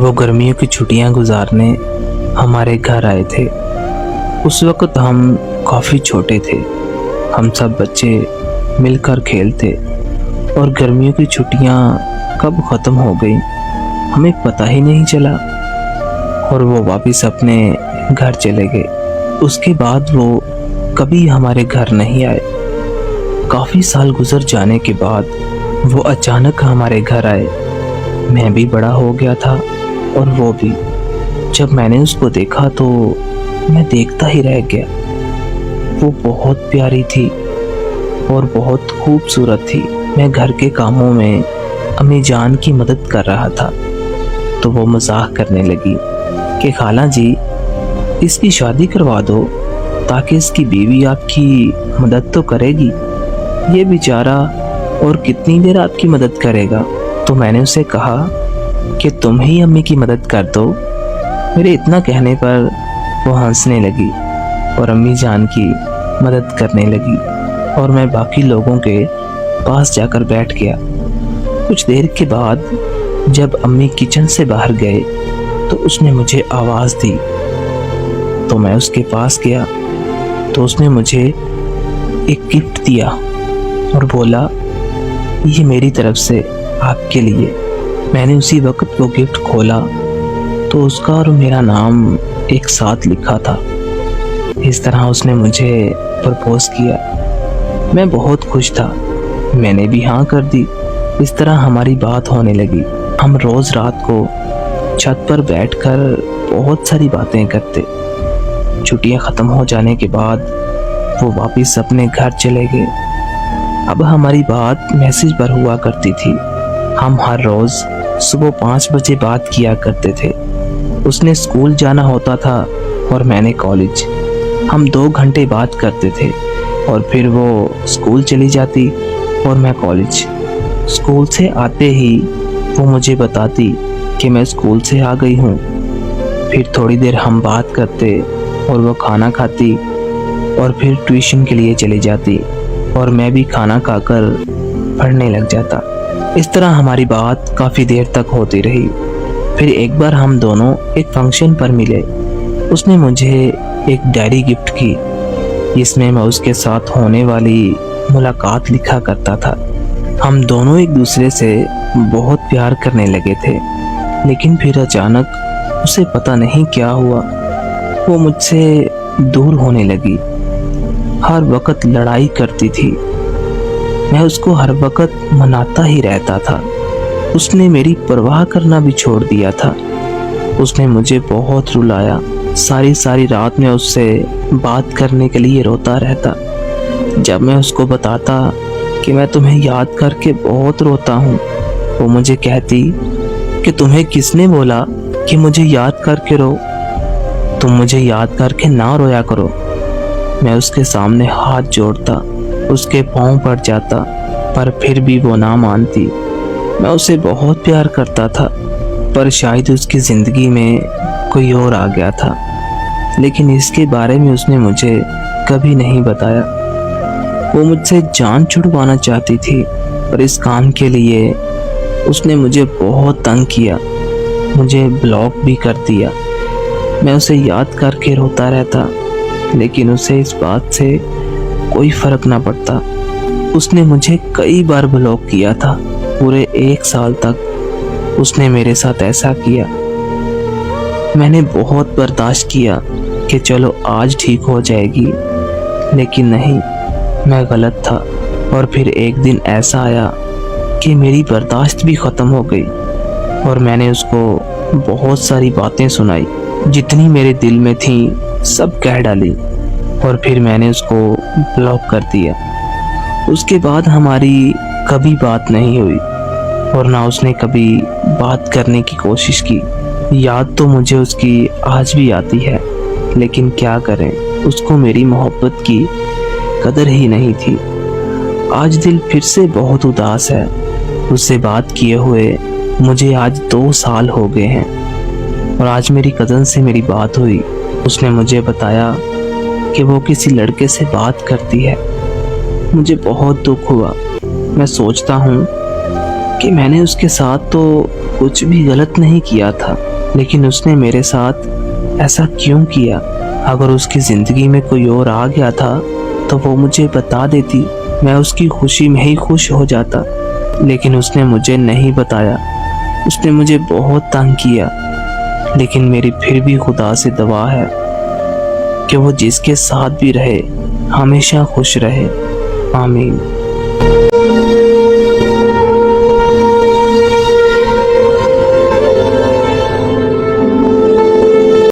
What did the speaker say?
वो गर्मियों की छुट्टियां गुजारने हमारे घर आए थे। उस वक़्त हम काफ़ी छोटे थे। हम सब बच्चे मिलकर खेलते और गर्मियों की छुट्टियां कब ख़त्म हो गई हमें पता ही नहीं चला और वो वापस अपने घर चले गए। उसके बाद वो कभी हमारे घर नहीं आए। काफ़ी साल गुजर जाने के बाद वो अचानक हमारे घर आए। मैं भी बड़ा हो गया था और वो भी। जब मैंने उसको देखा तो मैं देखता ही रह गया। वो बहुत प्यारी थी और बहुत खूबसूरत थी। मैं घर के कामों में अम्मी जान की मदद कर रहा था तो वो मजाक करने लगी कि खाला जी इसकी शादी करवा दो ताकि इसकी बीवी आपकी मदद तो करेगी। ये बेचारा और कितनी देर आपकी मदद करेगा। तो मैंने उसे कहा कि तुम ही अम्मी की मदद कर दो। मेरे इतना कहने पर वो हंसने लगी और अम्मी जान की मदद करने लगी और मैं बाकी लोगों के पास जाकर बैठ गया। कुछ देर के बाद जब अम्मी किचन से बाहर गए तो उसने मुझे आवाज़ दी तो मैं उसके पास गया तो उसने मुझे एक गिफ्ट दिया और बोला ये मेरी तरफ से आपके लिए। मैंने उसी वक्त वो गिफ्ट खोला तो उसका और मेरा नाम एक साथ लिखा था। इस तरह उसने मुझे प्रपोज किया। मैं बहुत खुश था। मैंने भी हाँ कर दी। इस तरह हमारी बात होने लगी। हम रोज़ रात को छत पर बैठकर बहुत सारी बातें करते। छुट्टियां ख़त्म हो जाने के बाद वो वापस अपने घर चले गए। अब हमारी बात मैसेज पर हुआ करती थी। हम हर रोज़ सुबह 5 बजे बात किया करते थे। उसने स्कूल जाना होता था और मैंने कॉलेज। हम 2 घंटे बात करते थे और फिर वो स्कूल चली जाती और मैं कॉलेज। स्कूल से आते ही वो मुझे बताती कि मैं स्कूल से आ गई हूँ। फिर थोड़ी देर हम बात करते और वो खाना खाती और फिर ट्यूशन के लिए चली जाती और मैं भी खाना खाकर पढ़ने लग जाता। इस तरह हमारी बात काफ़ी देर तक होती रही। फिर एक बार हम दोनों एक फंक्शन पर मिले। उसने मुझे एक डायरी गिफ्ट की जिसमें मैं उसके साथ होने वाली मुलाकात लिखा करता था। हम दोनों एक दूसरे से बहुत प्यार करने लगे थे। लेकिन फिर अचानक उसे पता नहीं क्या हुआ वो मुझसे दूर होने लगी। हर वक्त लड़ाई करती थी। मैं उसको हर वक्त मनाता ही रहता था। उसने मेरी परवाह करना भी छोड़ दिया था। उसने मुझे बहुत रुलाया। सारी रात में उससे बात करने के लिए रोता रहता। जब मैं उसको बताता कि मैं तुम्हें याद करके बहुत रोता हूँ वो मुझे कहती कि तुम्हें किसने बोला कि मुझे याद करके रो। तुम मुझे याद करके ना रोया करो। मैं उसके सामने हाथ जोड़ता उसके पाँव पड़ जाता पर फिर भी वो ना मानती। मैं उसे बहुत प्यार करता था पर शायद उसकी ज़िंदगी में कोई और आ गया था। लेकिन इसके बारे में उसने मुझे कभी नहीं बताया। वो मुझसे जान छुड़वाना चाहती थी पर इस काम के लिए उसने मुझे बहुत तंग किया। मुझे ब्लॉक भी कर दिया। मैं उसे याद करके रोता रहता लेकिन उसे इस बात से कोई फ़र्क ना पड़ता। उसने मुझे कई बार ब्लॉक किया था। पूरे 1 साल तक उसने मेरे साथ ऐसा किया। मैंने बहुत बर्दाश्त किया कि चलो आज ठीक हो जाएगी लेकिन नहीं, मैं गलत था। और फिर एक दिन ऐसा आया कि मेरी बर्दाश्त भी ख़त्म हो गई और मैंने उसको बहुत सारी बातें सुनाई। जितनी मेरे दिल में थी सब कह डाली और फिर मैंने उसको ब्लॉक कर दिया। उसके बाद हमारी कभी बात नहीं हुई और ना उसने कभी बात करने की कोशिश की। याद तो मुझे उसकी आज भी आती है लेकिन क्या करें, उसको मेरी मोहब्बत की कदर ही नहीं थी। आज दिल फिर से बहुत उदास है। उससे बात किए हुए मुझे आज 2 साल हो गए हैं और आज मेरी कज़न से मेरी बात हुई। उसने मुझे बताया कि वो किसी लड़के से बात करती है। मुझे बहुत दुख हुआ। मैं सोचता हूँ कि मैंने उसके साथ तो कुछ भी गलत नहीं किया था। लेकिन उसने मेरे साथ ऐसा क्यों किया? अगर उसकी ज़िंदगी में कोई और आ गया था तो वो मुझे बता देती, मैं उसकी खुशी में ही खुश हो जाता। लेकिन उसने मुझे नहीं बताया। उसने मुझे बहुत तंग किया। लेकिन मेरी फिर भी खुदा से दुआ है कि वो जिसके साथ भी रहे हमेशा खुश रहे। आमीन।